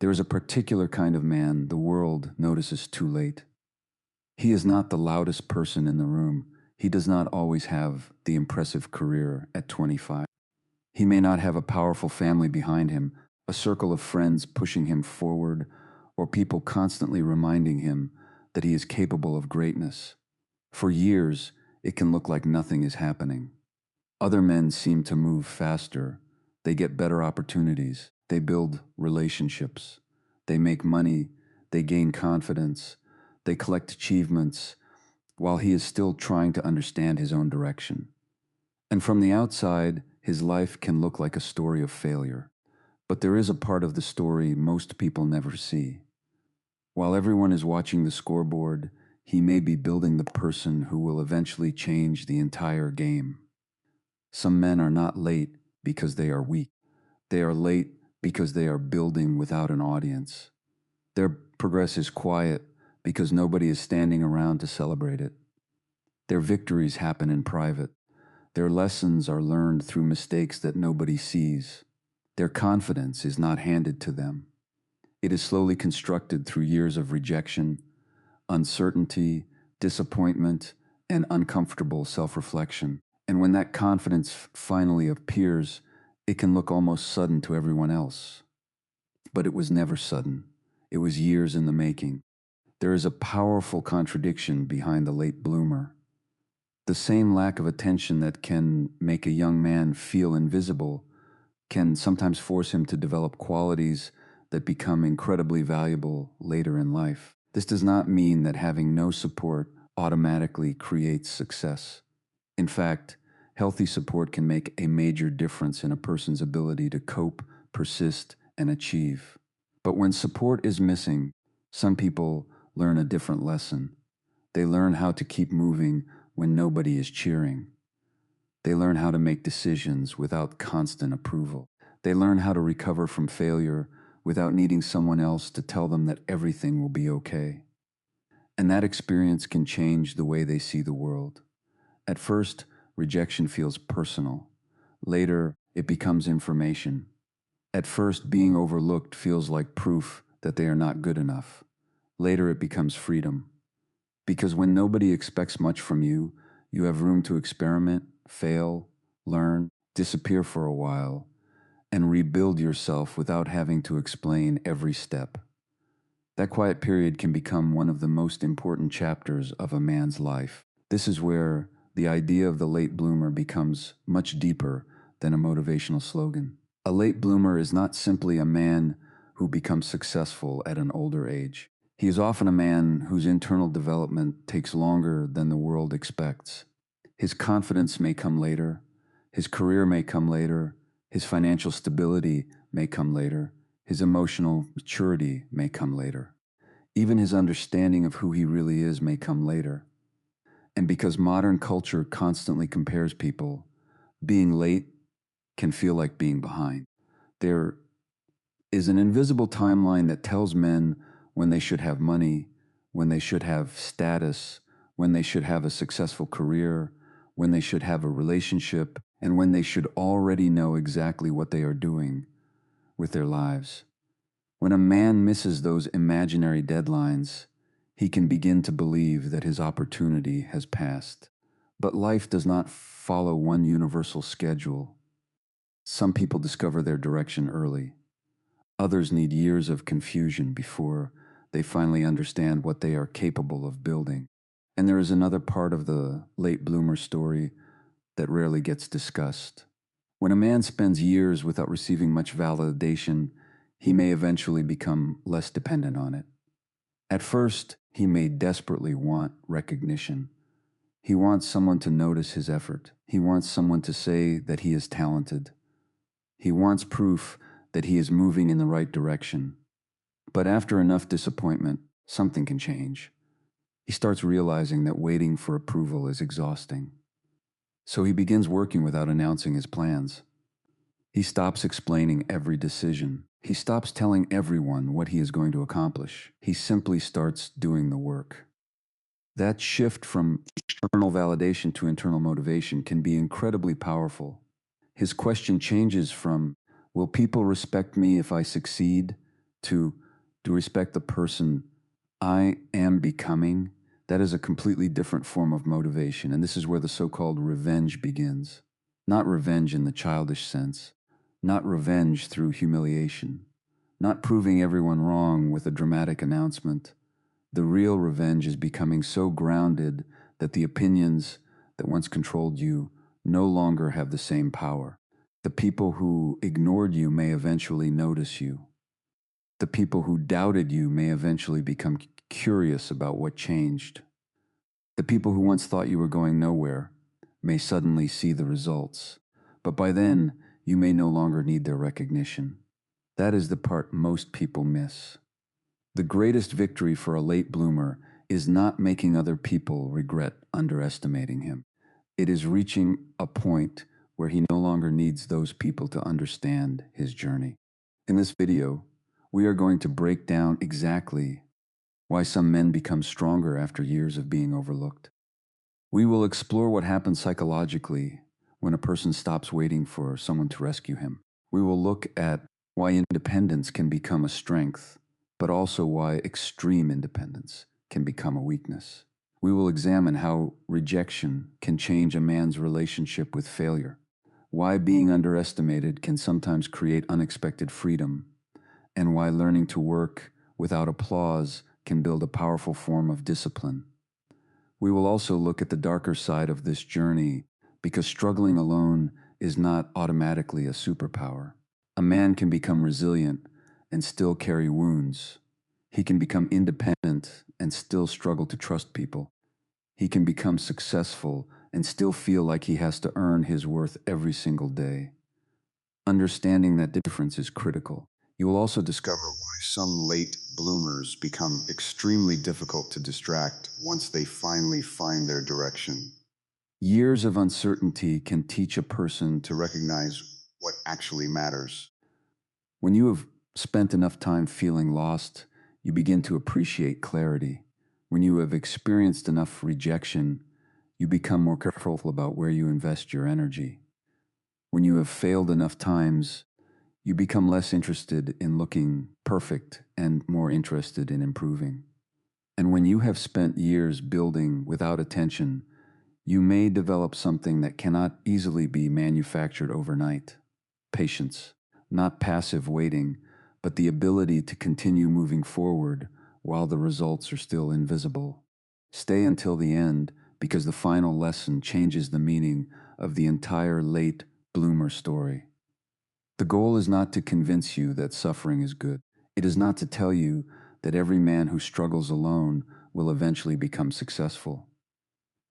There is a particular kind of man the world notices too late. He is not the loudest person in the room. He does not always have the impressive career at 25. He may not have a powerful family behind him, a circle of friends pushing him forward, or people constantly reminding him that he is capable of greatness. For years, it can look like nothing is happening. Other men seem to move faster. They get better opportunities. They build relationships. They make money. They gain confidence. They collect achievements, while he is still trying to understand his own direction. And from the outside, his life can look like a story of failure. But there is a part of the story most people never see. While everyone is watching the scoreboard, he may be building the person who will eventually change the entire game. Some men are not late because they are weak. They are late because they are building without an audience. Their progress is quiet because nobody is standing around to celebrate it. Their victories happen in private. Their lessons are learned through mistakes that nobody sees. Their confidence is not handed to them. It is slowly constructed through years of rejection, uncertainty, disappointment, and uncomfortable self-reflection. And when that confidence finally appears, it can look almost sudden to everyone else. But it was never sudden. It was years in the making. There is a powerful contradiction behind the late bloomer. The same lack of attention that can make a young man feel invisible can sometimes force him to develop qualities that become incredibly valuable later in life. This does not mean that having no support automatically creates success. In fact, healthy support can make a major difference in a person's ability to cope, persist, and achieve. But when support is missing, some people learn a different lesson. They learn how to keep moving when nobody is cheering. They learn how to make decisions without constant approval. They learn how to recover from failure without needing someone else to tell them that everything will be okay. And that experience can change the way they see the world. At first, rejection feels personal. Later, it becomes information. At first, being overlooked feels like proof that they are not good enough. Later, it becomes freedom. Because when nobody expects much from you, you have room to experiment, fail, learn, disappear for a while, and rebuild yourself without having to explain every step. That quiet period can become one of the most important chapters of a man's life. This is where the idea of the late bloomer becomes much deeper than a motivational slogan. A late bloomer is not simply a man who becomes successful at an older age. He is often a man whose internal development takes longer than the world expects. His confidence may come later, his career may come later, his financial stability may come later, his emotional maturity may come later. Even his understanding of who he really is may come later. And because modern culture constantly compares people, being late can feel like being behind. There is an invisible timeline that tells men when they should have money, when they should have status, when they should have a successful career, when they should have a relationship, and when they should already know exactly what they are doing with their lives. When a man misses those imaginary deadlines, he can begin to believe that his opportunity has passed. But life does not follow one universal schedule. Some people discover their direction early. Others need years of confusion before they finally understand what they are capable of building. And there is another part of the late bloomer story that rarely gets discussed. When a man spends years without receiving much validation, he may eventually become less dependent on it. At first, he may desperately want recognition. He wants someone to notice his effort. He wants someone to say that he is talented. He wants proof that he is moving in the right direction. But after enough disappointment, something can change. He starts realizing that waiting for approval is exhausting. So he begins working without announcing his plans. He stops explaining every decision. He stops telling everyone what he is going to accomplish. He simply starts doing the work. That shift from external validation to internal motivation can be incredibly powerful. His question changes from, will people respect me if I succeed, To respect the person I am becoming, that is a completely different form of motivation, and this is where the so-called revenge begins. Not revenge in the childish sense, not revenge through humiliation, not proving everyone wrong with a dramatic announcement. The real revenge is becoming so grounded that the opinions that once controlled you no longer have the same power. The people who ignored you may eventually notice you. The people who doubted you may eventually become curious about what changed. The people who once thought you were going nowhere may suddenly see the results, but by then you may no longer need their recognition. That is the part most people miss. The greatest victory for a late bloomer is not making other people regret underestimating him. It is reaching a point where he no longer needs those people to understand his journey. In this video, we are going to break down exactly why some men become stronger after years of being overlooked. We will explore what happens psychologically when a person stops waiting for someone to rescue him. We will look at why independence can become a strength, but also why extreme independence can become a weakness. We will examine how rejection can change a man's relationship with failure, why being underestimated can sometimes create unexpected freedom, and why learning to work without applause can build a powerful form of discipline. We will also look at the darker side of this journey because struggling alone is not automatically a superpower. A man can become resilient and still carry wounds. He can become independent and still struggle to trust people. He can become successful and still feel like he has to earn his worth every single day. Understanding that difference is critical. You will also discover why some late bloomers become extremely difficult to distract once they finally find their direction. Years of uncertainty can teach a person to recognize what actually matters. When you have spent enough time feeling lost, you begin to appreciate clarity. When you have experienced enough rejection, you become more careful about where you invest your energy. When you have failed enough times, you become less interested in looking perfect and more interested in improving. And when you have spent years building without attention, you may develop something that cannot easily be manufactured overnight. Patience, not passive waiting, but the ability to continue moving forward while the results are still invisible. Stay until the end because the final lesson changes the meaning of the entire late bloomer story. The goal is not to convince you that suffering is good. It is not to tell you that every man who struggles alone will eventually become successful.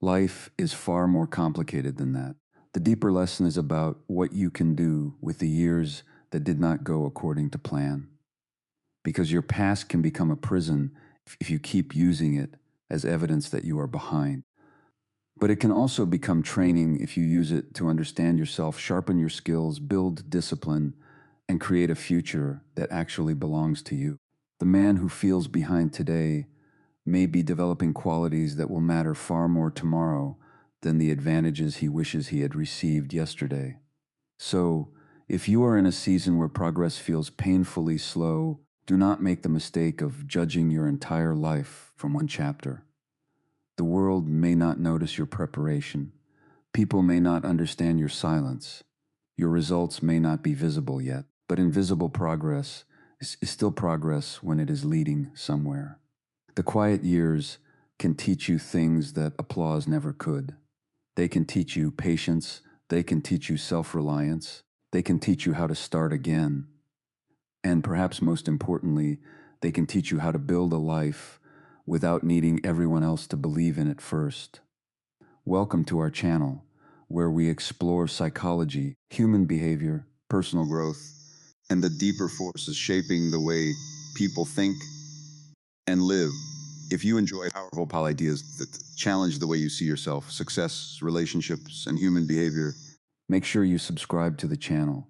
Life is far more complicated than that. The deeper lesson is about what you can do with the years that did not go according to plan. Because your past can become a prison if you keep using it as evidence that you are behind. But it can also become training if you use it to understand yourself, sharpen your skills, build discipline, and create a future that actually belongs to you. The man who feels behind today may be developing qualities that will matter far more tomorrow than the advantages he wishes he had received yesterday. So, if you are in a season where progress feels painfully slow, do not make the mistake of judging your entire life from one chapter. The world may not notice your preparation. People may not understand your silence. Your results may not be visible yet, but invisible progress is still progress when it is leading somewhere. The quiet years can teach you things that applause never could. They can teach you patience. They can teach you self-reliance. They can teach you how to start again. And perhaps most importantly, they can teach you how to build a life without needing everyone else to believe in it first. Welcome to our channel, where we explore psychology, human behavior, personal growth, and the deeper forces shaping the way people think and live. If you enjoy powerful ideas that challenge the way you see yourself, success, relationships, and human behavior, make sure you subscribe to the channel.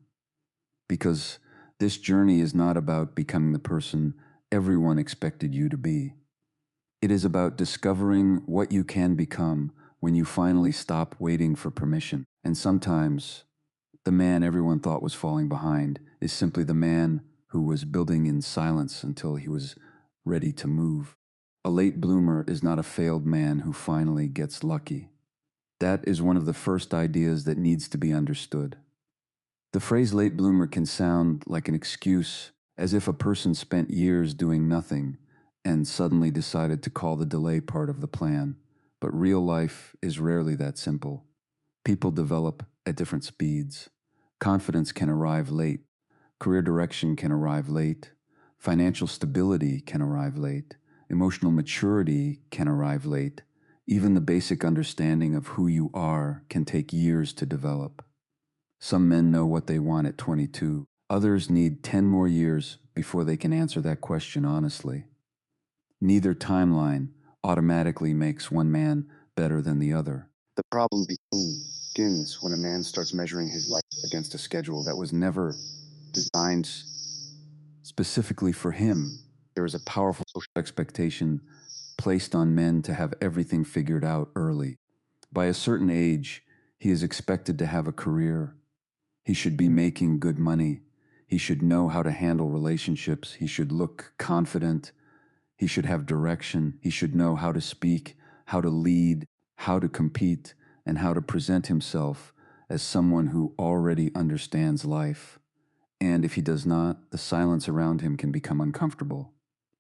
Because this journey is not about becoming the person everyone expected you to be. It is about discovering what you can become when you finally stop waiting for permission. And sometimes, the man everyone thought was falling behind is simply the man who was building in silence until he was ready to move. A late bloomer is not a failed man who finally gets lucky. That is one of the first ideas that needs to be understood. The phrase late bloomer can sound like an excuse, as if a person spent years doing nothing and suddenly decided to call the delay part of the plan. But real life is rarely that simple. People develop at different speeds. Confidence can arrive late. Career direction can arrive late. Financial stability can arrive late. Emotional maturity can arrive late. Even the basic understanding of who you are can take years to develop. Some men know what they want at 22. Others need 10 more years before they can answer that question honestly. Neither timeline automatically makes one man better than the other. The problem begins when a man starts measuring his life against a schedule that was never designed specifically for him. There is a powerful social expectation placed on men to have everything figured out early. By a certain age, he is expected to have a career. He should be making good money. He should know how to handle relationships. He should look confident. He should have direction. He should know how to speak, how to lead, how to compete, and how to present himself as someone who already understands life. And if he does not, the silence around him can become uncomfortable.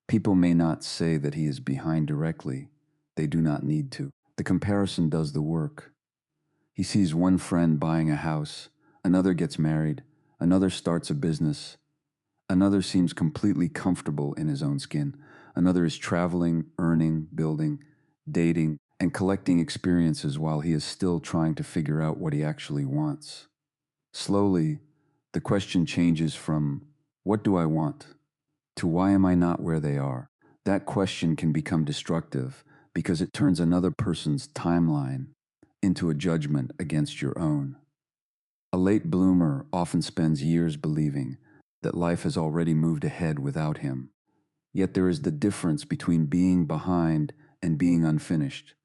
People may not say that he is behind directly. They do not need to. The comparison does the work. He sees one friend buying a house, another gets married, another starts a business, another seems completely comfortable in his own skin, another is traveling, earning, building, dating, and collecting experiences while he is still trying to figure out what he actually wants. Slowly, the question changes from, "What do I want?" to "Why am I not where they are?" That question can become destructive because it turns another person's timeline into a judgment against your own. A late bloomer often spends years believing that life has already moved ahead without him. Yet there is the difference between being behind and being unfinished.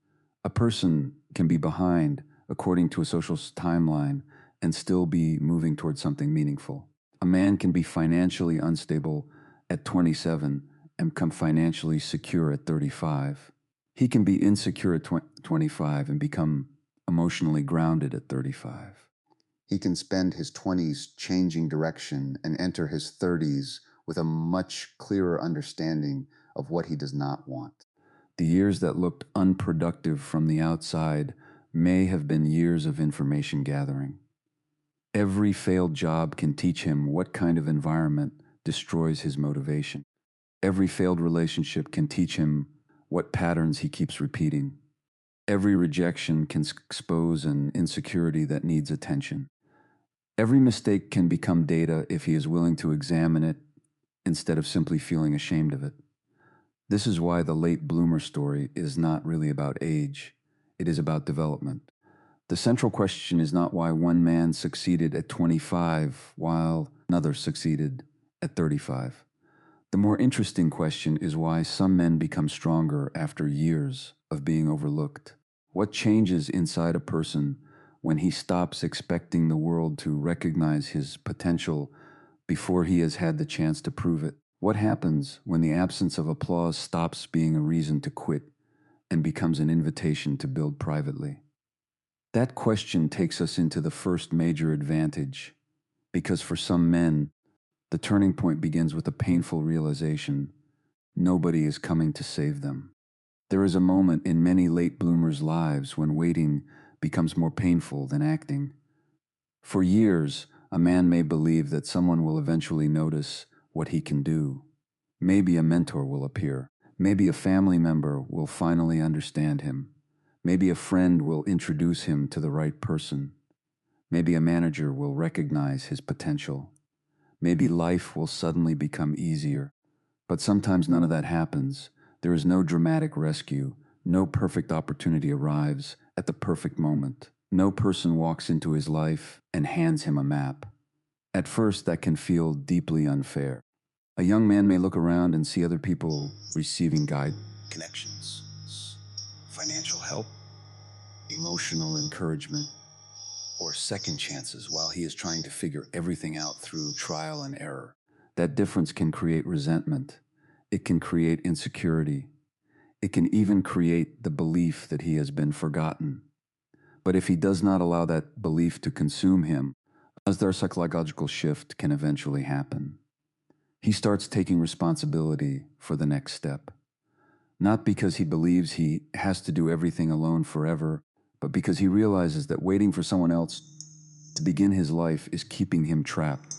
A person can be behind according to a social timeline and still be moving towards something meaningful. A man can be financially unstable at 27 and become financially secure at 35. He can be insecure at 25 and become emotionally grounded at 35. He can spend his 20s changing direction and enter his 30s with a much clearer understanding of what he does not want. The years that looked unproductive from the outside may have been years of information gathering. Every failed job can teach him what kind of environment destroys his motivation. Every failed relationship can teach him what patterns he keeps repeating. Every rejection can expose an insecurity that needs attention. Every mistake can become data if he is willing to examine it instead of simply feeling ashamed of it. This is why the late bloomer story is not really about age. It is about development. The central question is not why one man succeeded at 25 while another succeeded at 35. The more interesting question is why some men become stronger after years of being overlooked. What changes inside a person when he stops expecting the world to recognize his potential before he has had the chance to prove it? What happens when the absence of applause stops being a reason to quit and becomes an invitation to build privately? That question takes us into the first major advantage, because for some men, the turning point begins with a painful realization: nobody is coming to save them. There is a moment in many late bloomers' lives when waiting becomes more painful than acting. For years, a man may believe that someone will eventually notice what he can do. Maybe a mentor will appear. Maybe a family member will finally understand him. Maybe a friend will introduce him to the right person. Maybe a manager will recognize his potential. Maybe life will suddenly become easier. But sometimes none of that happens. There is no dramatic rescue. No perfect opportunity arrives at the perfect moment. No person walks into his life and hands him a map. At first, that can feel deeply unfair. A young man may look around and see other people receiving guide, connections, financial help, emotional encouragement, or second chances while he is trying to figure everything out through trial and error. That difference can create resentment. It can create insecurity. It can even create the belief that he has been forgotten. But if he does not allow that belief to consume him, as their psychological shift can eventually happen. He starts taking responsibility for the next step. Not because he believes he has to do everything alone forever, but because he realizes that waiting for someone else to begin his life is keeping him trapped.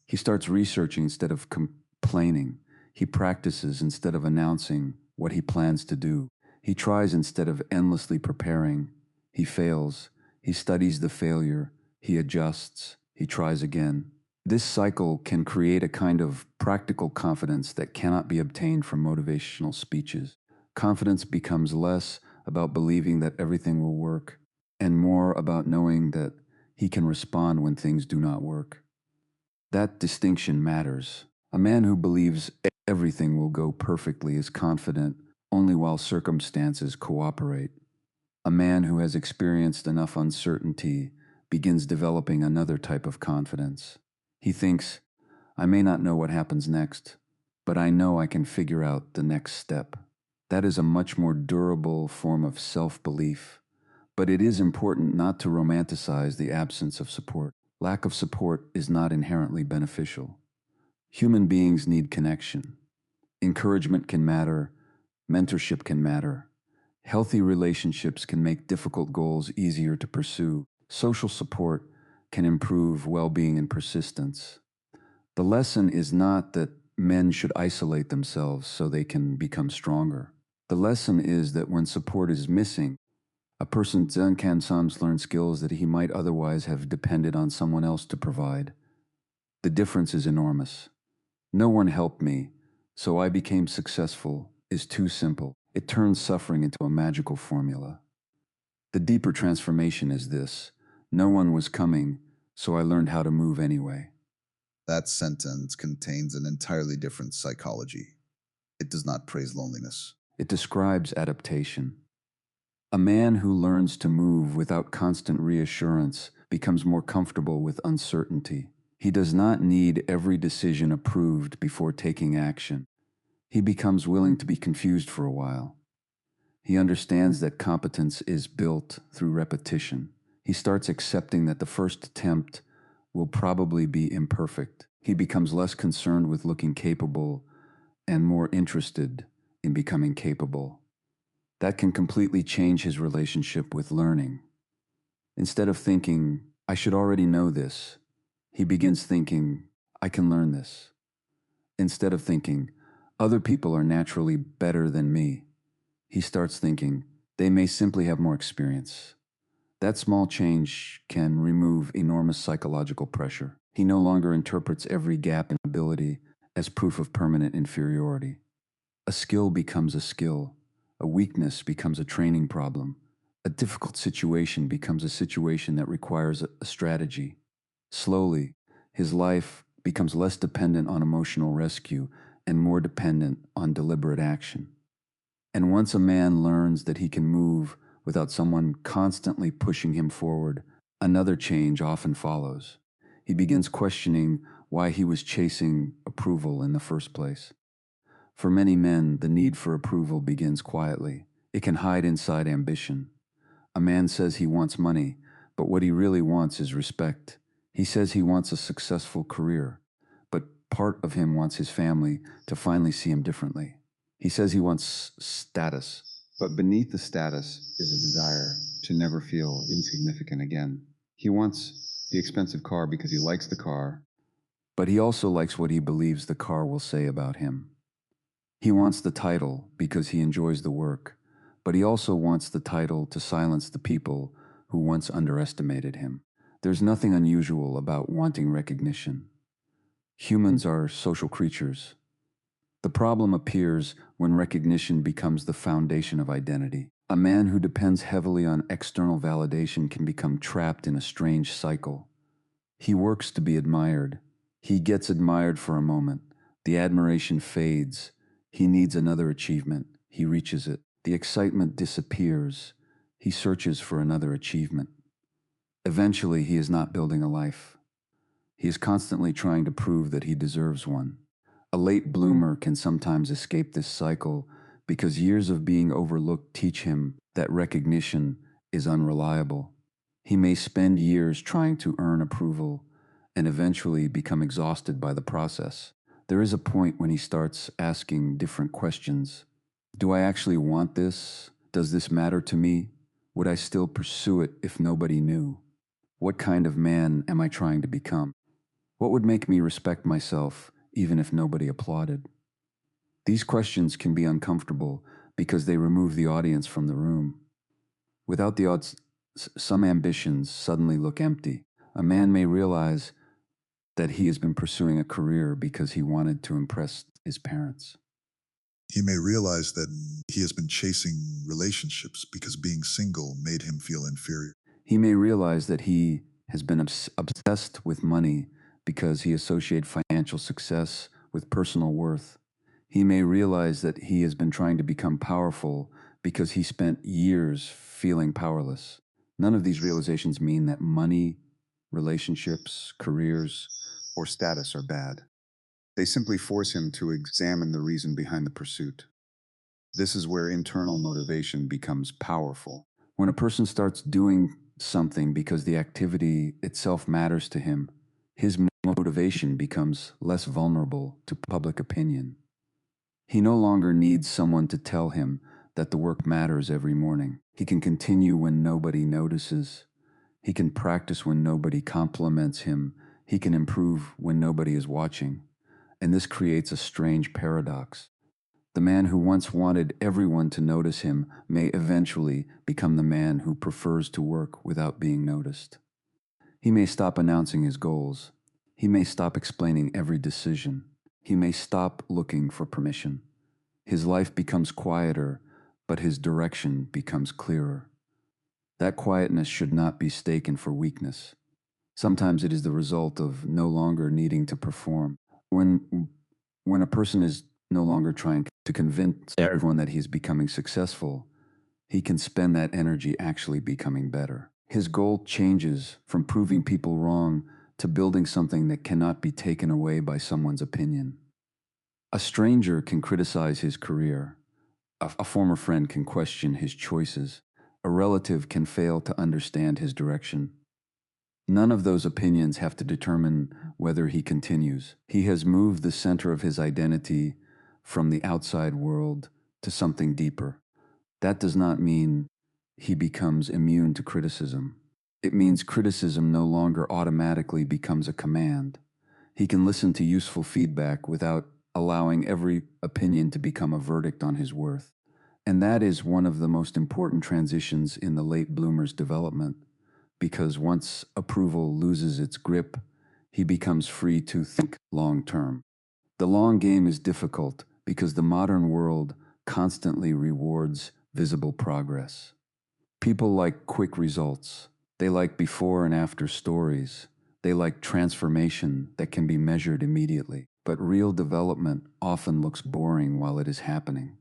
He starts researching instead of complaining. He practices instead of announcing what he plans to do. He tries instead of endlessly preparing. He fails. He studies the failure. He adjusts. He tries again. This cycle can create a kind of practical confidence that cannot be obtained from motivational speeches. Confidence becomes less about believing that everything will work and more about knowing that he can respond when things do not work. That distinction matters. A man who believes everything will go perfectly is confident only while circumstances cooperate. A man who has experienced enough uncertainty begins developing another type of confidence. He thinks, I may not know what happens next, but I know I can figure out the next step. That is a much more durable form of self-belief, but it is important not to romanticize the absence of support. Lack of support is not inherently beneficial. Human beings need connection. Encouragement can matter. Mentorship can matter. Healthy relationships can make difficult goals easier to pursue. Social support can improve well-being and persistence. The lesson is not that men should isolate themselves so they can become stronger. The lesson is that when support is missing, a person then can sometimes learn skills that he might otherwise have depended on someone else to provide. The difference is enormous. No one helped me, so I became successful is too simple. It turns suffering into a magical formula. The deeper transformation is this: no one was coming, so I learned how to move anyway. That sentence contains an entirely different psychology. It does not praise loneliness. It describes adaptation. A man who learns to move without constant reassurance becomes more comfortable with uncertainty. He does not need every decision approved before taking action. He becomes willing to be confused for a while. He understands that competence is built through repetition. He starts accepting that the first attempt will probably be imperfect. He becomes less concerned with looking capable and more interested in becoming capable. That can completely change his relationship with learning. Instead of thinking, I should already know this, he begins thinking, I can learn this. Instead of thinking, other people are naturally better than me, he starts thinking, they may simply have more experience. That small change can remove enormous psychological pressure. He no longer interprets every gap in ability as proof of permanent inferiority. A skill becomes a skill. A weakness becomes a training problem. A difficult situation becomes a situation that requires a strategy. Slowly, his life becomes less dependent on emotional rescue and more dependent on deliberate action. And once a man learns that he can move without someone constantly pushing him forward, another change often follows. He begins questioning why he was chasing approval in the first place. For many men, the need for approval begins quietly. It can hide inside ambition. A man says he wants money, but what he really wants is respect. He says he wants a successful career, but part of him wants his family to finally see him differently. He says he wants status, but beneath the status is a desire to never feel insignificant again. He wants the expensive car because he likes the car, but he also likes what he believes the car will say about him. He wants the title because he enjoys the work, but he also wants the title to silence the people who once underestimated him. There's nothing unusual about wanting recognition. Humans are social creatures. The problem appears when recognition becomes the foundation of identity. A man who depends heavily on external validation can become trapped in a strange cycle. He works to be admired. He gets admired for a moment. The admiration fades. He needs another achievement. He reaches it. The excitement disappears. He searches for another achievement. Eventually, he is not building a life. He is constantly trying to prove that he deserves one. A late bloomer can sometimes escape this cycle because years of being overlooked teach him that recognition is unreliable. He may spend years trying to earn approval and eventually become exhausted by the process. There is a point when he starts asking different questions. Do I actually want this? Does this matter to me? Would I still pursue it if nobody knew? What kind of man am I trying to become? What would make me respect myself even if nobody applauded? These questions can be uncomfortable because they remove the audience from the room. Without the odds, some ambitions suddenly look empty. A man may realize that he has been pursuing a career because he wanted to impress his parents. He may realize that he has been chasing relationships because being single made him feel inferior. He may realize that he has been obsessed with money because he associates financial success with personal worth. He may realize that he has been trying to become powerful because he spent years feeling powerless. None of these realizations mean that money, relationships, careers, or status are bad. They simply force him to examine the reason behind the pursuit. This is where internal motivation becomes powerful. When a person starts doing something because the activity itself matters to him, his motivation becomes less vulnerable to public opinion. He no longer needs someone to tell him that the work matters every morning. He can continue when nobody notices. He can practice when nobody compliments him. He can improve when nobody is watching. And this creates a strange paradox. The man who once wanted everyone to notice him may eventually become the man who prefers to work without being noticed. He may stop announcing his goals. He may stop explaining every decision. He may stop looking for permission. His life becomes quieter, but his direction becomes clearer. That quietness should not be mistaken for weakness. Sometimes it is the result of no longer needing to perform. When a person is no longer trying to convince everyone that he's becoming successful, he can spend that energy actually becoming better. His goal changes from proving people wrong to building something that cannot be taken away by someone's opinion. A stranger can criticize his career. A former friend can question his choices. A relative can fail to understand his direction. None of those opinions have to determine whether he continues. He has moved the center of his identity from the outside world to something deeper. That does not mean he becomes immune to criticism. It means criticism no longer automatically becomes a command. He can listen to useful feedback without allowing every opinion to become a verdict on his worth. And that is one of the most important transitions in the late bloomer's development, because once approval loses its grip, he becomes free to think long term. The long game is difficult because the modern world constantly rewards visible progress. People like quick results. They like before and after stories. They like transformation that can be measured immediately. But real development often looks boring while it is happening.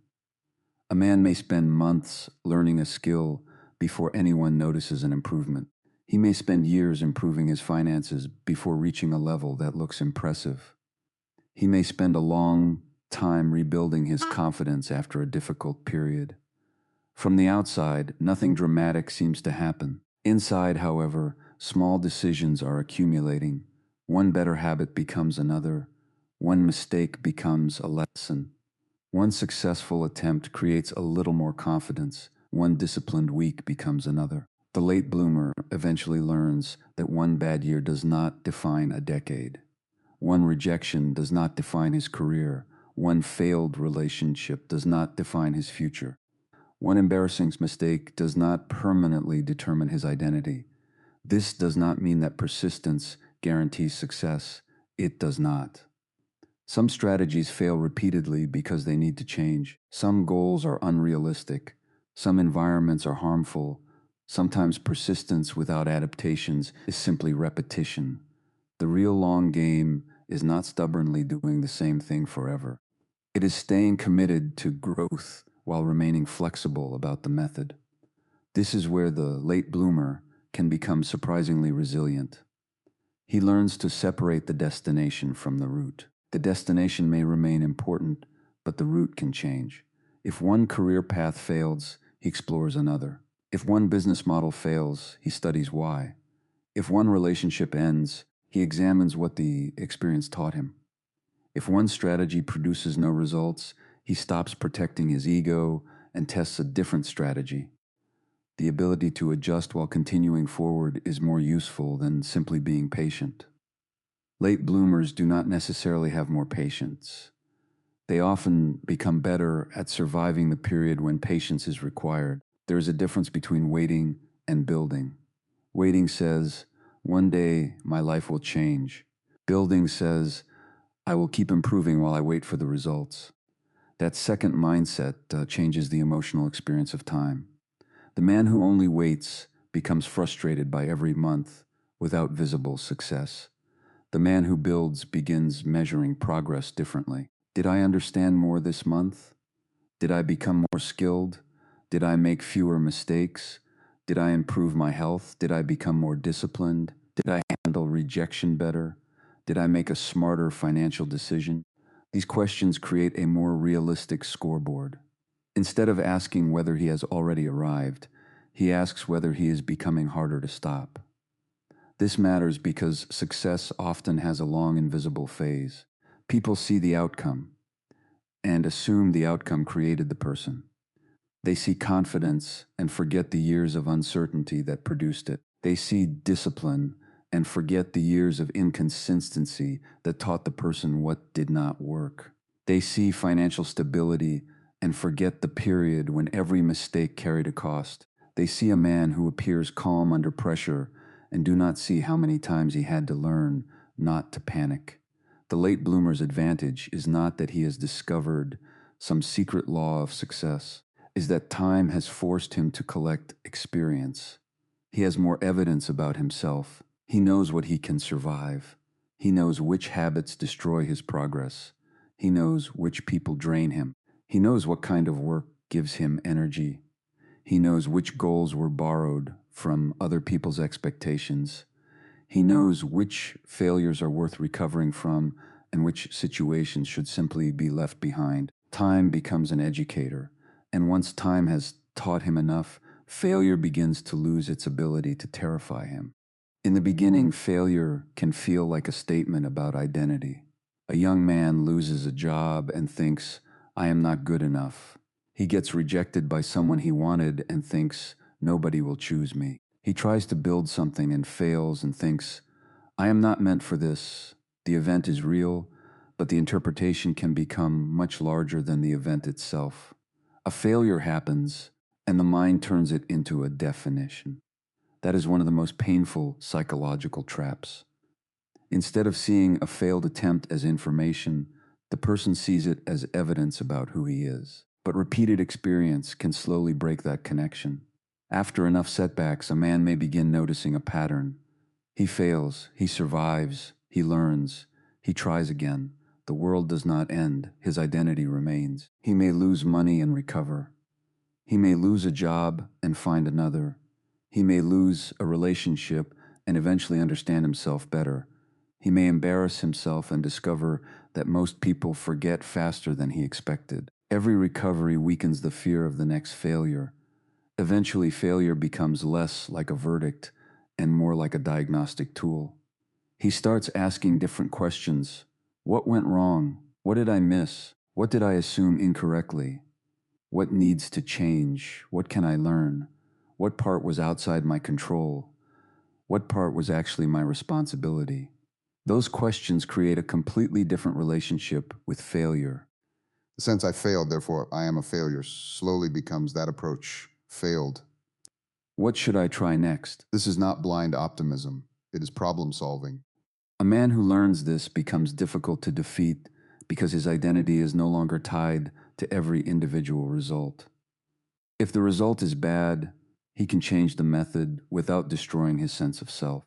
A man may spend months learning a skill before anyone notices an improvement. He may spend years improving his finances before reaching a level that looks impressive. He may spend a long time rebuilding his confidence after a difficult period. From the outside, nothing dramatic seems to happen. Inside, however, small decisions are accumulating. One better habit becomes another. One mistake becomes a lesson. One successful attempt creates a little more confidence. One disciplined week becomes another. The late bloomer eventually learns that one bad year does not define a decade. One rejection does not define his career. One failed relationship does not define his future. One embarrassing mistake does not permanently determine his identity. This does not mean that persistence guarantees success. It does not. Some strategies fail repeatedly because they need to change. Some goals are unrealistic. Some environments are harmful. Sometimes persistence without adaptations is simply repetition. The real long game is not stubbornly doing the same thing forever. It is staying committed to growth while remaining flexible about the method. This is where the late bloomer can become surprisingly resilient. He learns to separate the destination from the route. The destination may remain important, but the route can change. If one career path fails, he explores another. If one business model fails, he studies why. If one relationship ends, he examines what the experience taught him. If one strategy produces no results, he stops protecting his ego and tests a different strategy. The ability to adjust while continuing forward is more useful than simply being patient. Late bloomers do not necessarily have more patience. They often become better at surviving the period when patience is required. There is a difference between waiting and building. Waiting says, one day my life will change. Building says, I will keep improving while I wait for the results. That second mindset changes the emotional experience of time. The man who only waits becomes frustrated by every month without visible success. The man who builds begins measuring progress differently. Did I understand more this month? Did I become more skilled? Did I make fewer mistakes? Did I improve my health? Did I become more disciplined? Did I handle rejection better? Did I make a smarter financial decision? These questions create a more realistic scoreboard. Instead of asking whether he has already arrived, he asks whether he is becoming harder to stop. This matters because success often has a long invisible phase. People see the outcome and assume the outcome created the person. They see confidence and forget the years of uncertainty that produced it. They see discipline and forget the years of inconsistency that taught the person what did not work. They see financial stability and forget the period when every mistake carried a cost. They see a man who appears calm under pressure and do not see how many times he had to learn not to panic. The late bloomer's advantage is not that he has discovered some secret law of success, is that time has forced him to collect experience. He has more evidence about himself. He knows what he can survive. He knows which habits destroy his progress. He knows which people drain him. He knows what kind of work gives him energy. He knows which goals were borrowed from other people's expectations. He knows which failures are worth recovering from and which situations should simply be left behind. Time becomes an educator, and once time has taught him enough, failure begins to lose its ability to terrify him. In the beginning, failure can feel like a statement about identity. A young man loses a job and thinks, I am not good enough. He gets rejected by someone he wanted and thinks, nobody will choose me. He tries to build something and fails and thinks, I am not meant for this. The event is real, but the interpretation can become much larger than the event itself. A failure happens, and the mind turns it into a definition. That is one of the most painful psychological traps. Instead of seeing a failed attempt as information, the person sees it as evidence about who he is. But repeated experience can slowly break that connection. After enough setbacks, a man may begin noticing a pattern. He fails, he survives, he learns, he tries again. The world does not end, his identity remains. He may lose money and recover. He may lose a job and find another. He may lose a relationship and eventually understand himself better. He may embarrass himself and discover that most people forget faster than he expected. Every recovery weakens the fear of the next failure. Eventually, failure becomes less like a verdict and more like a diagnostic tool. He starts asking different questions. What went wrong? What did I miss? What did I assume incorrectly? What needs to change? What can I learn? What part was outside my control? What part was actually my responsibility? Those questions create a completely different relationship with failure. The sense I failed, therefore I am a failure, slowly becomes that approach, failed. What should I try next? This is not blind optimism. It is problem solving. A man who learns this becomes difficult to defeat because his identity is no longer tied to every individual result. If the result is bad, he can change the method without destroying his sense of self.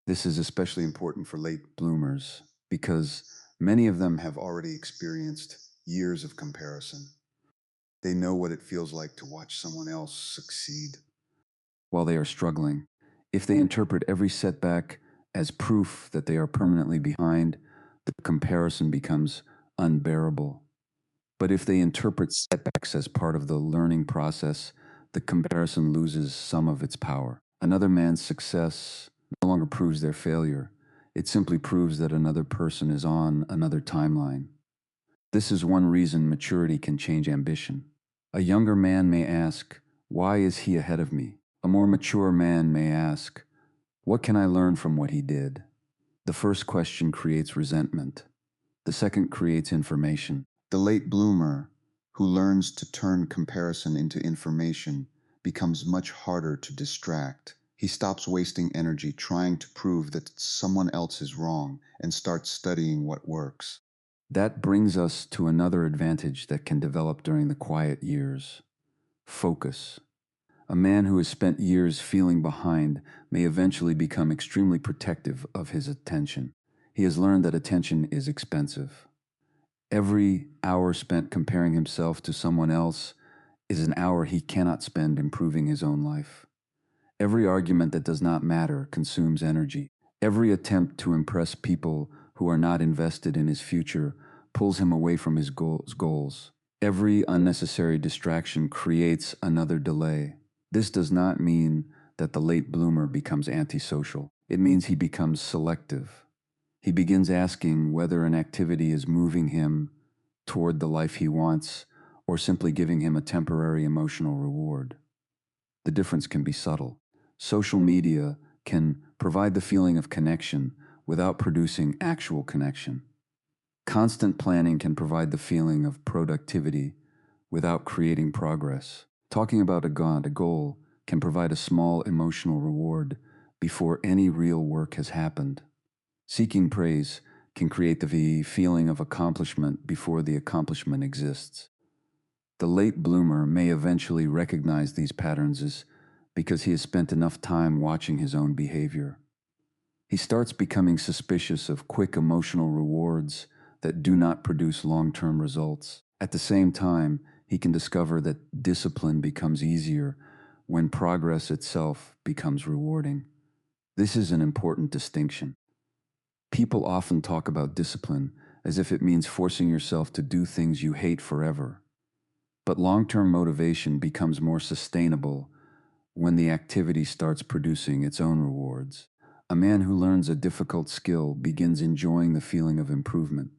This is especially important for late bloomers because many of them have already experienced years of comparison. They know what it feels like to watch someone else succeed while they are struggling. If they interpret every setback as proof that they are permanently behind, the comparison becomes unbearable. But if they interpret setbacks as part of the learning process, the comparison loses some of its power. Another man's success no longer proves their failure. It simply proves that another person is on another timeline. This is one reason maturity can change ambition. A younger man may ask, "Why is he ahead of me?" A more mature man may ask, "What can I learn from what he did?" The first question creates resentment. The second creates information. The late bloomer, who learns to turn comparison into information, becomes much harder to distract. He stops wasting energy trying to prove that someone else is wrong and starts studying what works. That brings us to another advantage that can develop during the quiet years: focus. A man who has spent years feeling behind may eventually become extremely protective of his attention. He has learned that attention is expensive. Every hour spent comparing himself to someone else is an hour he cannot spend improving his own life. Every argument that does not matter consumes energy. Every attempt to impress people who are not invested in his future pulls him away from his goals. Every unnecessary distraction creates another delay. This does not mean that the late bloomer becomes antisocial. It means he becomes selective. He begins asking whether an activity is moving him toward the life he wants or simply giving him a temporary emotional reward. The difference can be subtle. Social media can provide the feeling of connection without producing actual connection. Constant planning can provide the feeling of productivity without creating progress. Talking about a goal can provide a small emotional reward before any real work has happened. Seeking praise can create the feeling of accomplishment before the accomplishment exists. The late bloomer may eventually recognize these patterns because he has spent enough time watching his own behavior. He starts becoming suspicious of quick emotional rewards that do not produce long-term results. At the same time, he can discover that discipline becomes easier when progress itself becomes rewarding. This is an important distinction. People often talk about discipline as if it means forcing yourself to do things you hate forever. But long-term motivation becomes more sustainable when the activity starts producing its own rewards. A man who learns a difficult skill begins enjoying the feeling of improvement.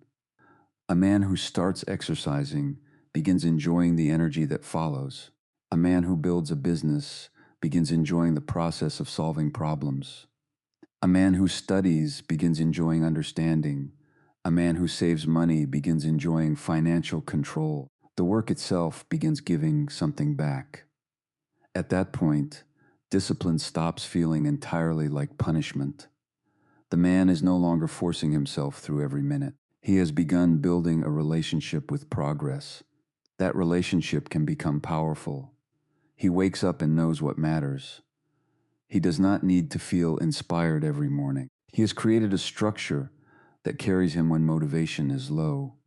A man who starts exercising begins enjoying the energy that follows. A man who builds a business begins enjoying the process of solving problems. A man who studies begins enjoying understanding. A man who saves money begins enjoying financial control. The work itself begins giving something back. At that point, discipline stops feeling entirely like punishment. The man is no longer forcing himself through every minute. He has begun building a relationship with progress. That relationship can become powerful. He wakes up and knows what matters. He does not need to feel inspired every morning. He has created a structure that carries him when motivation is low.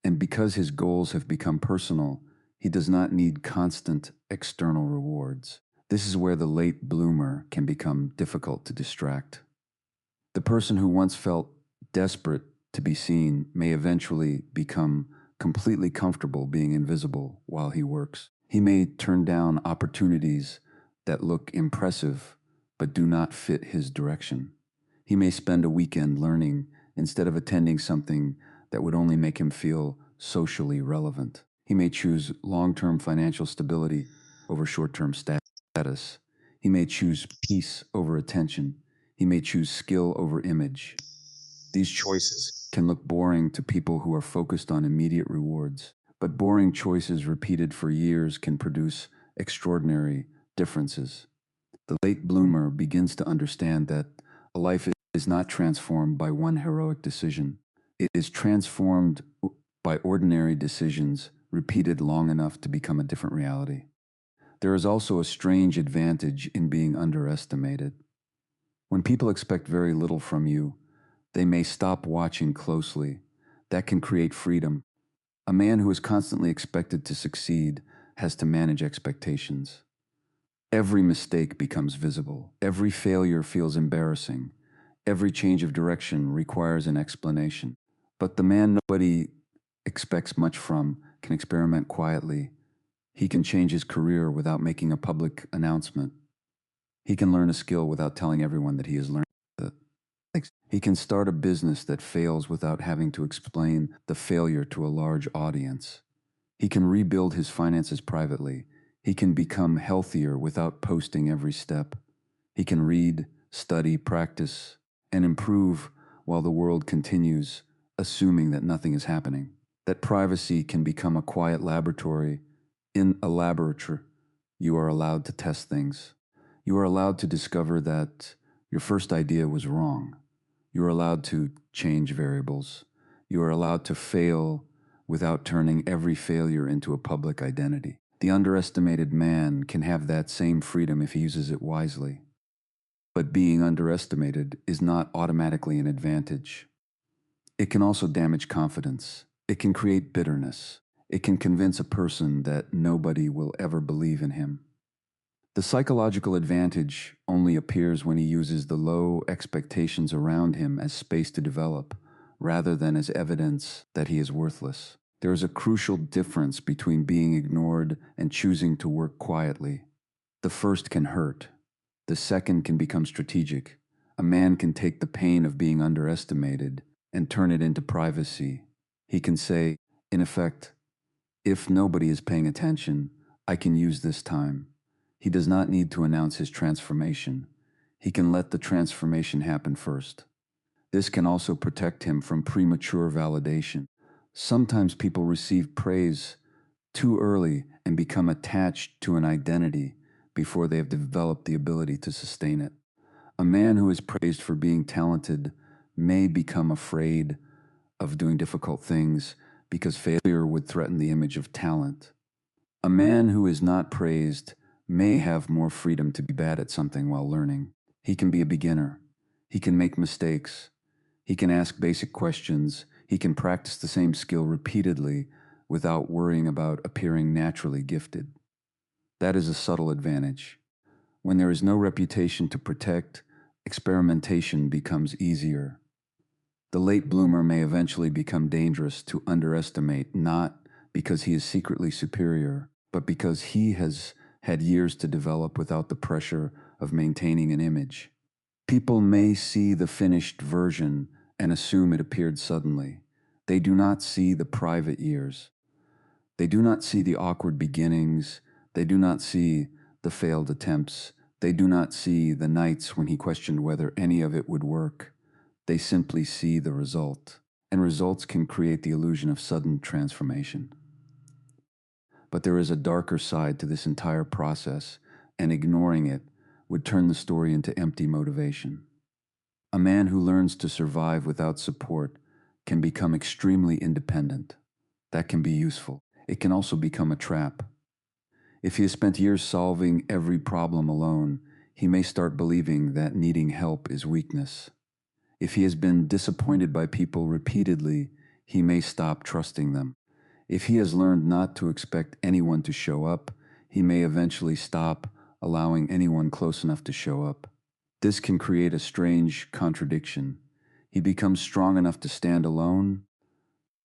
And because his goals have become personal, he does not need constant external rewards. This is where the late bloomer can become difficult to distract. The person who once felt desperate to be seen may eventually become completely comfortable being invisible while he works. He may turn down opportunities that look impressive but do not fit his direction. He may spend a weekend learning instead of attending something that would only make him feel socially relevant. He may choose long-term financial stability over short-term status. He may choose peace over attention. He may choose skill over image. These choices can look boring to people who are focused on immediate rewards, but boring choices repeated for years can produce extraordinary differences. The late bloomer begins to understand that a life is not transformed by one heroic decision. It is transformed by ordinary decisions repeated long enough to become a different reality. There is also a strange advantage in being underestimated. When people expect very little from you, they may stop watching closely. That can create freedom. A man who is constantly expected to succeed has to manage expectations. Every mistake becomes visible. Every failure feels embarrassing. Every change of direction requires an explanation. But the man nobody expects much from can experiment quietly. He can change his career without making a public announcement. He can learn a skill without telling everyone that he has learned it. He can start a business that fails without having to explain the failure to a large audience. He can rebuild his finances privately. He can become healthier without posting every step. He can read, study, practice, and improve while the world continues assuming that nothing is happening. That privacy can become a quiet laboratory. In a laboratory, you are allowed to test things. You are allowed to discover that your first idea was wrong. You are allowed to change variables. You are allowed to fail without turning every failure into a public identity. The underestimated man can have that same freedom if he uses it wisely. But being underestimated is not automatically an advantage. It can also damage confidence. It can create bitterness. It can convince a person that nobody will ever believe in him. The psychological advantage only appears when he uses the low expectations around him as space to develop, rather than as evidence that he is worthless. There is a crucial difference between being ignored and choosing to work quietly. The first can hurt. The second can become strategic. A man can take the pain of being underestimated and turn it into privacy. He can say, in effect, if nobody is paying attention, I can use this time. He does not need to announce his transformation. He can let the transformation happen first. This can also protect him from premature validation. Sometimes people receive praise too early and become attached to an identity before they have developed the ability to sustain it. A man who is praised for being talented may become afraid of doing difficult things because failure would threaten the image of talent. A man who is not praised may have more freedom to be bad at something while learning. He can be a beginner. He can make mistakes. He can ask basic questions. He can practice the same skill repeatedly without worrying about appearing naturally gifted. That is a subtle advantage. When there is no reputation to protect, experimentation becomes easier. The late bloomer may eventually become dangerous to underestimate, not because he is secretly superior, but because he has had years to develop without the pressure of maintaining an image. People may see the finished version and assume it appeared suddenly. They do not see the private years. They do not see the awkward beginnings. They do not see the failed attempts. They do not see the nights when he questioned whether any of it would work. They simply see the result. And results can create the illusion of sudden transformation. But there is a darker side to this entire process, and ignoring it would turn the story into empty motivation. A man who learns to survive without support can become extremely independent. That can be useful. It can also become a trap. If he has spent years solving every problem alone, he may start believing that needing help is weakness. If he has been disappointed by people repeatedly, he may stop trusting them. If he has learned not to expect anyone to show up, he may eventually stop allowing anyone close enough to show up. This can create a strange contradiction. He becomes strong enough to stand alone,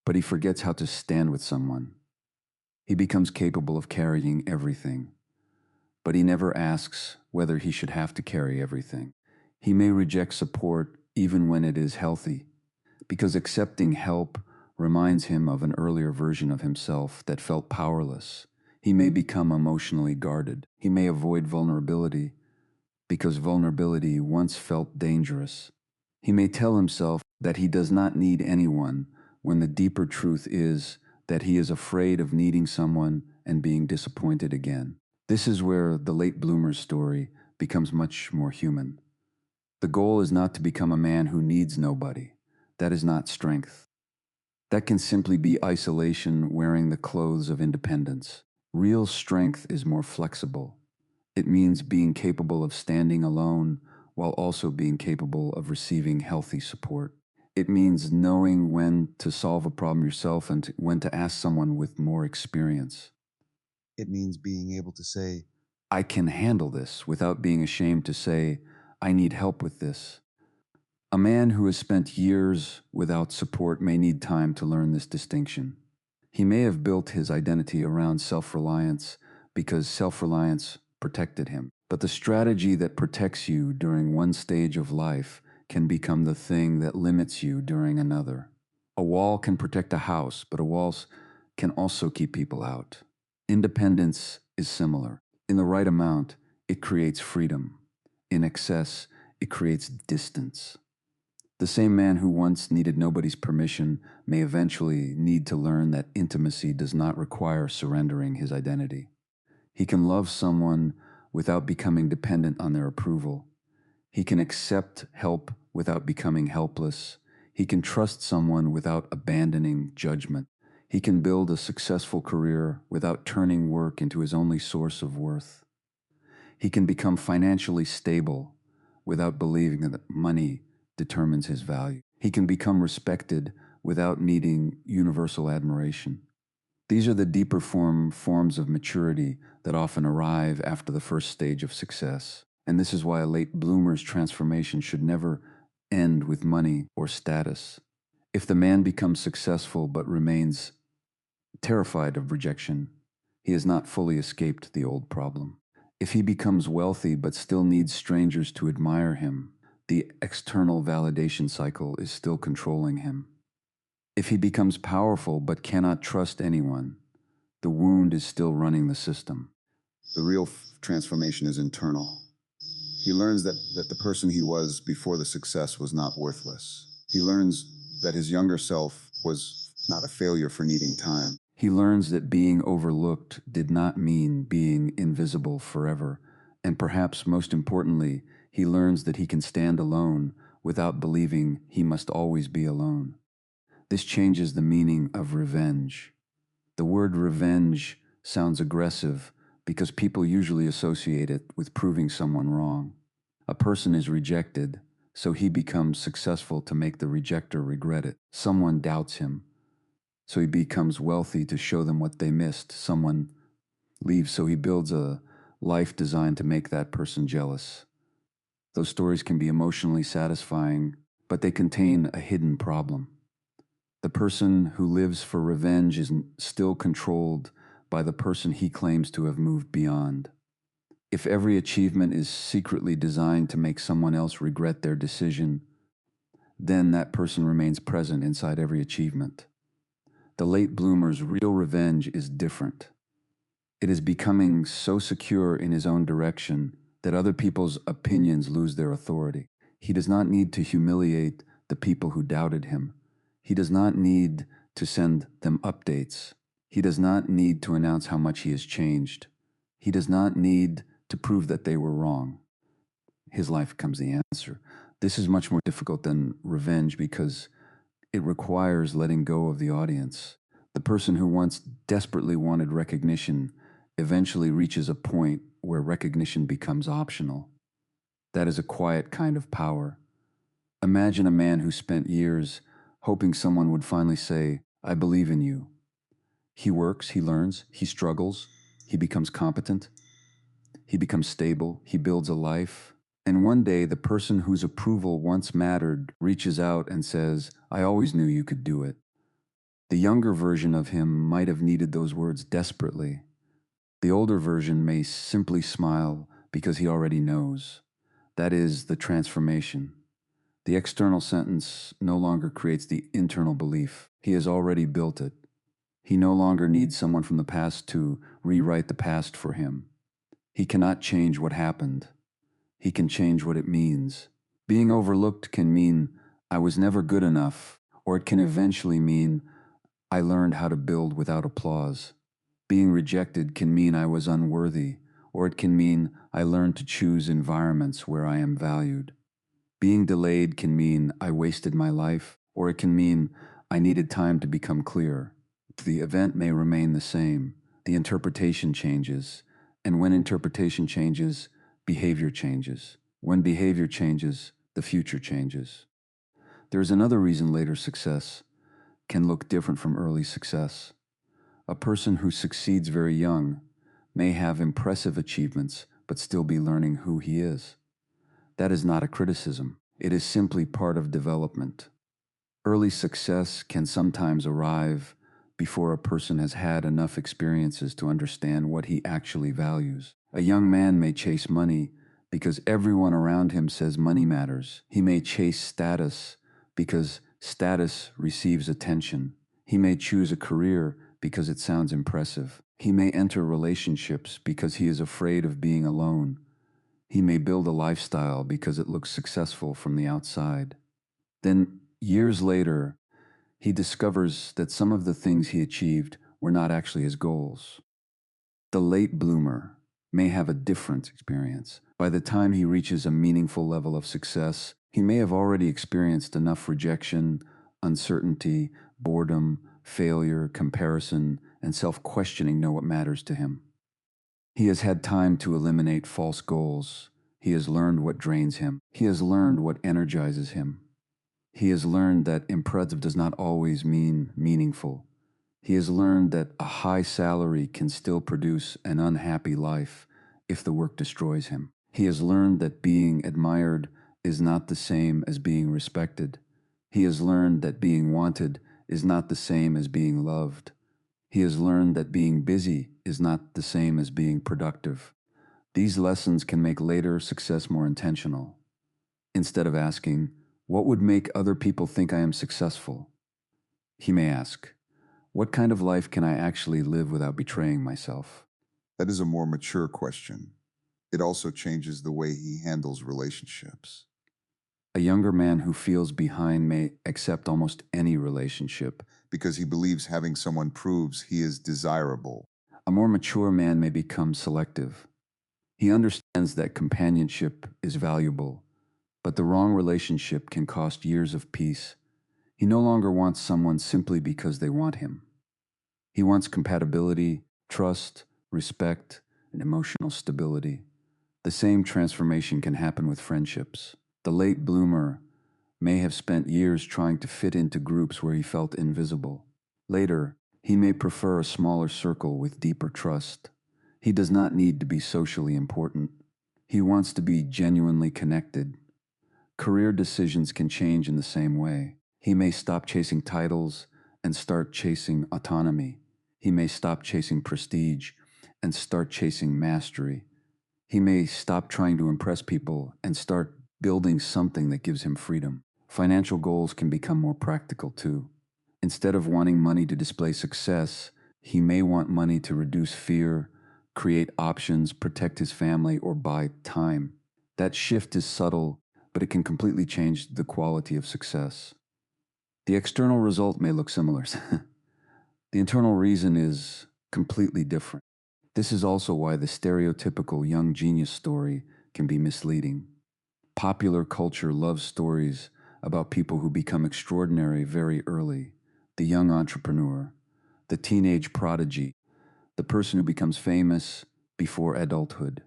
but he forgets how to stand with someone. He becomes capable of carrying everything, but he never asks whether he should have to carry everything. He may reject support even when it is healthy, because accepting help reminds him of an earlier version of himself that felt powerless. He may become emotionally guarded. He may avoid vulnerability because vulnerability once felt dangerous. He may tell himself that he does not need anyone when the deeper truth is that he is afraid of needing someone and being disappointed again. This is where the late bloomer's story becomes much more human. The goal is not to become a man who needs nobody. That is not strength. That can simply be isolation wearing the clothes of independence. Real strength is more flexible. It means being capable of standing alone while also being capable of receiving healthy support. It means knowing when to solve a problem yourself and when to ask someone with more experience. It means being able to say, I can handle this without being ashamed to say, I need help with this. A man who has spent years without support may need time to learn this distinction. He may have built his identity around self-reliance because self-reliance protected him. But the strategy that protects you during one stage of life can become the thing that limits you during another. A wall can protect a house, but a wall can also keep people out. Independence is similar. In the right amount, it creates freedom. In excess, it creates distance. The same man who once needed nobody's permission may eventually need to learn that intimacy does not require surrendering his identity. He can love someone without becoming dependent on their approval. He can accept help without becoming helpless. He can trust someone without abandoning judgment. He can build a successful career without turning work into his only source of worth. He can become financially stable without believing that money determines his value. He can become respected without needing universal admiration. These are the deeper forms of maturity that often arrive after the first stage of success. And this is why a late bloomer's transformation should never end with money or status. If the man becomes successful but remains terrified of rejection, he has not fully escaped the old problem. If he becomes wealthy but still needs strangers to admire him, the external validation cycle is still controlling him. If he becomes powerful but cannot trust anyone, the wound is still running the system. The real transformation is internal. He learns that the person he was before the success was not worthless. He learns that his younger self was not a failure for needing time. He learns that being overlooked did not mean being invisible forever. And perhaps most importantly, he learns that he can stand alone without believing he must always be alone. This changes the meaning of revenge. The word revenge sounds aggressive because people usually associate it with proving someone wrong. A person is rejected, so he becomes successful to make the rejecter regret it. Someone doubts him, so he becomes wealthy to show them what they missed. Someone leaves, so he builds a life designed to make that person jealous. Those stories can be emotionally satisfying, but they contain a hidden problem. The person who lives for revenge is still controlled by the person he claims to have moved beyond. If every achievement is secretly designed to make someone else regret their decision, then that person remains present inside every achievement. The late bloomer's real revenge is different. It is becoming so secure in his own direction that other people's opinions lose their authority. He does not need to humiliate the people who doubted him. He does not need to send them updates. He does not need to announce how much he has changed. He does not need to prove that they were wrong. His life becomes the answer. This is much more difficult than revenge because it requires letting go of the audience. The person who once desperately wanted recognition eventually reaches a point where recognition becomes optional. That is a quiet kind of power. Imagine a man who spent years hoping someone would finally say, "I believe in you." He works, he learns, he struggles, he becomes competent, he becomes stable, he builds a life. And one day, the person whose approval once mattered reaches out and says, "I always knew you could do it." The younger version of him might have needed those words desperately. The older version may simply smile because he already knows. That is the transformation. The external sentence no longer creates the internal belief. He has already built it. He no longer needs someone from the past to rewrite the past for him. He cannot change what happened. He can change what it means. Being overlooked can mean I was never good enough, or it can eventually mean I learned how to build without applause. Being rejected can mean I was unworthy, or it can mean I learned to choose environments where I am valued. Being delayed can mean I wasted my life, or it can mean I needed time to become clear. The event may remain the same. The interpretation changes, and when interpretation changes, behavior changes. When behavior changes, the future changes. There is another reason later success can look different from early success. A person who succeeds very young may have impressive achievements but still be learning who he is. That is not a criticism. It is simply part of development. Early success can sometimes arrive before a person has had enough experiences to understand what he actually values. A young man may chase money because everyone around him says money matters. He may chase status because status receives attention. He may choose a career because it sounds impressive. He may enter relationships because he is afraid of being alone. He may build a lifestyle because it looks successful from the outside. Then, years later, he discovers that some of the things he achieved were not actually his goals. The late bloomer may have a different experience. By the time he reaches a meaningful level of success, he may have already experienced enough rejection, uncertainty, boredom, failure, comparison, and self-questioning know what matters to him. He has had time to eliminate false goals. He has learned what drains him. He has learned what energizes him. He has learned that impressive does not always mean meaningful. He has learned that a high salary can still produce an unhappy life if the work destroys him. He has learned that being admired is not the same as being respected. He has learned that being wanted is not the same as being loved. He has learned that being busy is not the same as being productive. These lessons can make later success more intentional. Instead of asking, "What would make other people think I am successful?" he may ask, "What kind of life can I actually live without betraying myself?" That is a more mature question. It also changes the way he handles relationships. A younger man who feels behind may accept almost any relationship. Because he believes having someone proves he is desirable. A more mature man may become selective. He understands that companionship is valuable, but the wrong relationship can cost years of peace. He no longer wants someone simply because they want him. He wants compatibility, trust, respect, and emotional stability. The same transformation can happen with friendships. The late bloomer may have spent years trying to fit into groups where he felt invisible. Later, he may prefer a smaller circle with deeper trust. He does not need to be socially important. He wants to be genuinely connected. Career decisions can change in the same way. He may stop chasing titles and start chasing autonomy. He may stop chasing prestige and start chasing mastery. He may stop trying to impress people and start building something that gives him freedom. Financial goals can become more practical too. Instead of wanting money to display success, he may want money to reduce fear, create options, protect his family, or buy time. That shift is subtle, but it can completely change the quality of success. The external result may look similar. The internal reason is completely different. This is also why the stereotypical young genius story can be misleading. Popular culture loves stories about people who become extraordinary very early. The young entrepreneur, the teenage prodigy, the person who becomes famous before adulthood,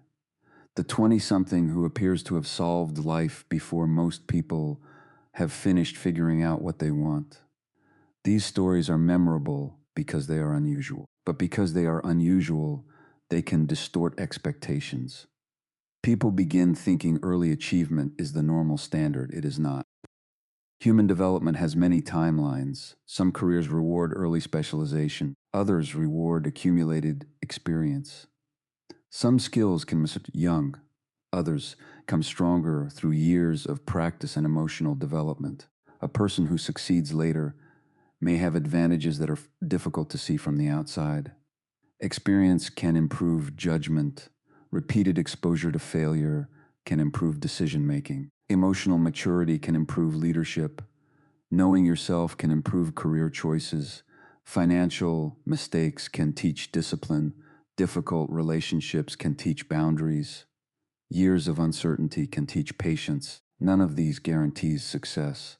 the 20-something who appears to have solved life before most people have finished figuring out what they want. These stories are memorable because they are unusual. But because they are unusual, they can distort expectations. People begin thinking early achievement is the normal standard. It is not. Human development has many timelines. Some careers reward early specialization. Others reward accumulated experience. Some skills can master young. Others come stronger through years of practice and emotional development. A person who succeeds later may have advantages that are difficult to see from the outside. Experience can improve judgment. Repeated exposure to failure can improve decision-making. Emotional maturity can improve leadership. Knowing yourself can improve career choices. Financial mistakes can teach discipline. Difficult relationships can teach boundaries. Years of uncertainty can teach patience. None of these guarantees success,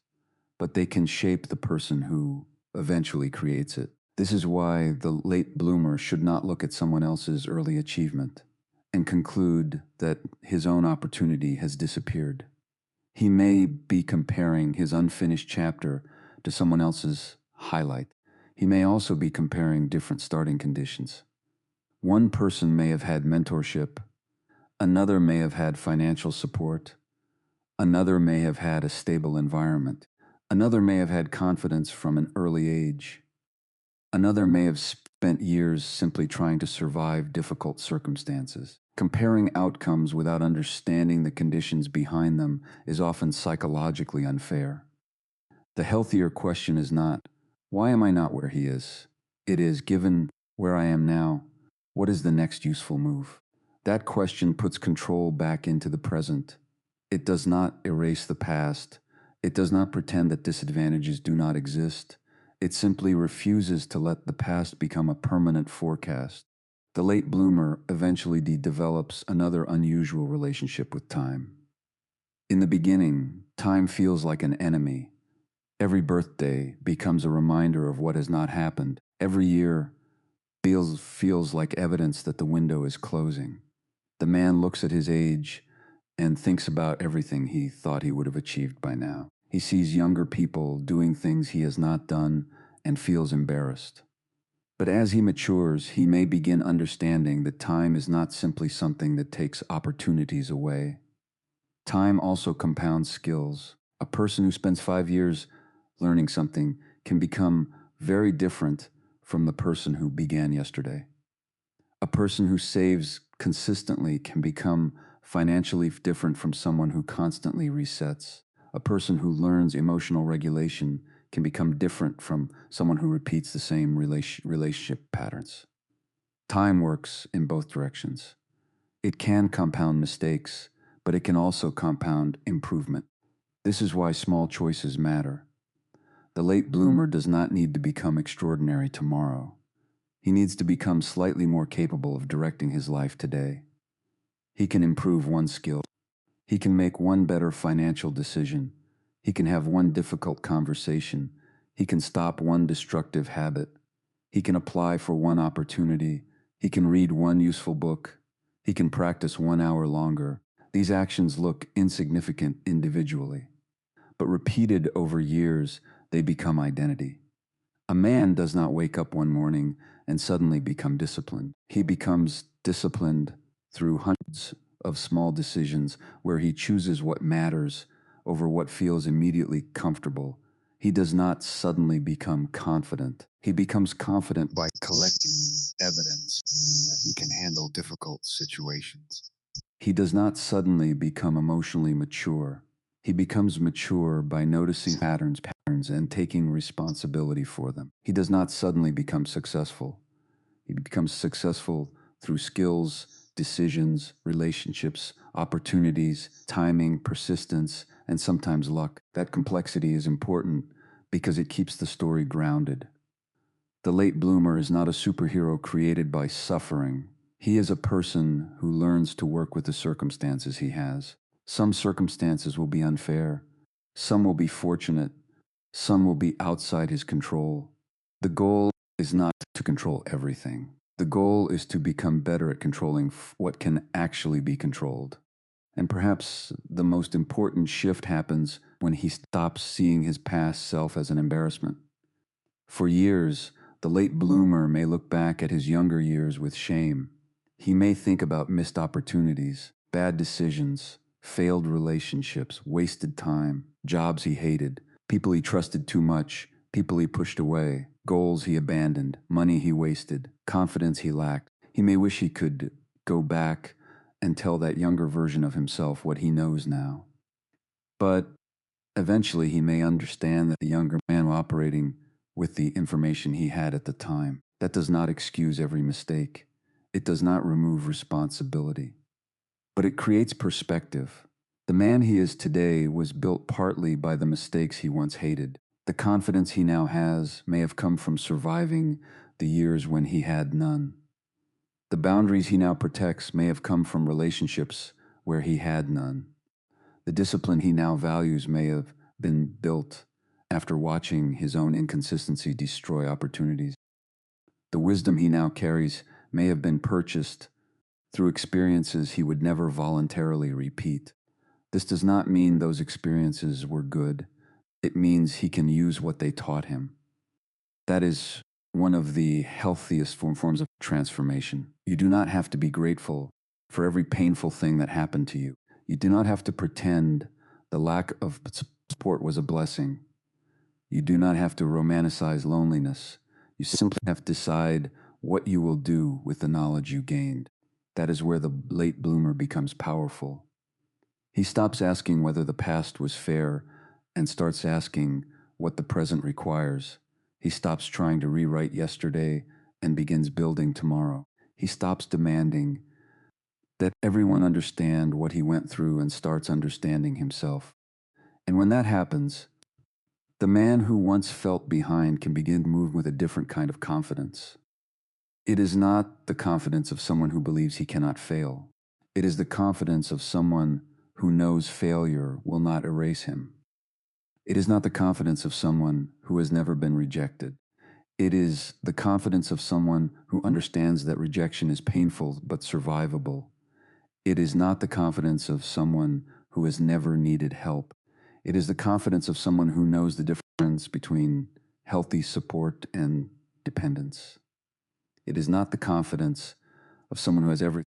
but they can shape the person who eventually creates it. This is why the late bloomer should not look at someone else's early achievement and conclude that his own opportunity has disappeared. He may be comparing his unfinished chapter to someone else's highlight. He may also be comparing different starting conditions. One person may have had mentorship, another may have had financial support, Another may have had a stable environment. Another may have had confidence from an early age. Another may have spent years simply trying to survive difficult circumstances. Comparing outcomes without understanding the conditions behind them is often psychologically unfair. The healthier question is not, why am I not where he is? It is, given where I am now, what is the next useful move? That question puts control back into the present. It does not erase the past. It does not pretend that disadvantages do not exist. It simply refuses to let the past become a permanent forecast. The late bloomer eventually develops another unusual relationship with time. In the beginning, time feels like an enemy. Every birthday becomes a reminder of what has not happened. Every year feels like evidence that the window is closing. The man looks at his age and thinks about everything he thought he would have achieved by now. He sees younger people doing things he has not done and feels embarrassed. But as he matures, he may begin understanding that time is not simply something that takes opportunities away. Time also compounds skills. A person who spends 5 years learning something can become very different from the person who began yesterday. A person who saves consistently can become financially different from someone who constantly resets. A person who learns emotional regulation can become different from someone who repeats the same relationship patterns. Time works in both directions. It can compound mistakes, but it can also compound improvement. This is why small choices matter. The late bloomer does not need to become extraordinary tomorrow. He needs to become slightly more capable of directing his life today. He can improve one skill. He can make one better financial decision. He can have one difficult conversation. He can stop one destructive habit. He can apply for one opportunity. He can read one useful book. He can practice 1 hour longer. These actions look insignificant individually, but repeated over years, they become identity. A man does not wake up one morning and suddenly become disciplined. He becomes disciplined through hundreds of small decisions where he chooses what matters over what feels immediately comfortable. He does not suddenly become confident. He becomes confident by collecting evidence that he can handle difficult situations. He does not suddenly become emotionally mature. He becomes mature by noticing patterns and taking responsibility for them. He does not suddenly become successful. He becomes successful through skills, decisions, relationships, opportunities, timing, persistence, and sometimes luck. That complexity is important because it keeps the story grounded. The late bloomer is not a superhero created by suffering. He is a person who learns to work with the circumstances he has. Some circumstances will be unfair. Some will be fortunate. Some will be outside his control. The goal is not to control everything. The goal is to become better at controlling what can actually be controlled. And perhaps the most important shift happens when he stops seeing his past self as an embarrassment. For years, the late bloomer may look back at his younger years with shame. He may think about missed opportunities, bad decisions, failed relationships, wasted time, jobs he hated, people he trusted too much, people he pushed away, goals he abandoned, money he wasted, confidence he lacked. He may wish he could go back and tell that younger version of himself what he knows now. But eventually he may understand that the younger man was operating with the information he had at the time. That does not excuse every mistake. It does not remove responsibility. But it creates perspective. The man he is today was built partly by the mistakes he once hated. The confidence he now has may have come from surviving the years when he had none. The boundaries he now protects may have come from relationships where he had none. The discipline he now values may have been built after watching his own inconsistency destroy opportunities. The wisdom he now carries may have been purchased through experiences he would never voluntarily repeat. This does not mean those experiences were good. It means he can use what they taught him. That is one of the healthiest forms of transformation. You do not have to be grateful for every painful thing that happened to you. You do not have to pretend The lack of support was a blessing. You do not have to romanticize loneliness. You simply have to decide what you will do with the knowledge you gained. That is where the late bloomer becomes powerful. He stops asking whether the past was fair and starts asking what the present requires. He stops trying to rewrite yesterday and begins building tomorrow. He stops demanding that everyone understand what he went through and starts understanding himself. And when that happens, the man who once felt behind can begin to move with a different kind of confidence. It is not the confidence of someone who believes he cannot fail. It is the confidence of someone who knows failure will not erase him. It is not the confidence of someone who has never been rejected. It is the confidence of someone who understands that rejection is painful but survivable. It is not the confidence of someone who has never needed help. It is the confidence of someone who knows the difference between healthy support and dependence. It is not the confidence of someone who has everything.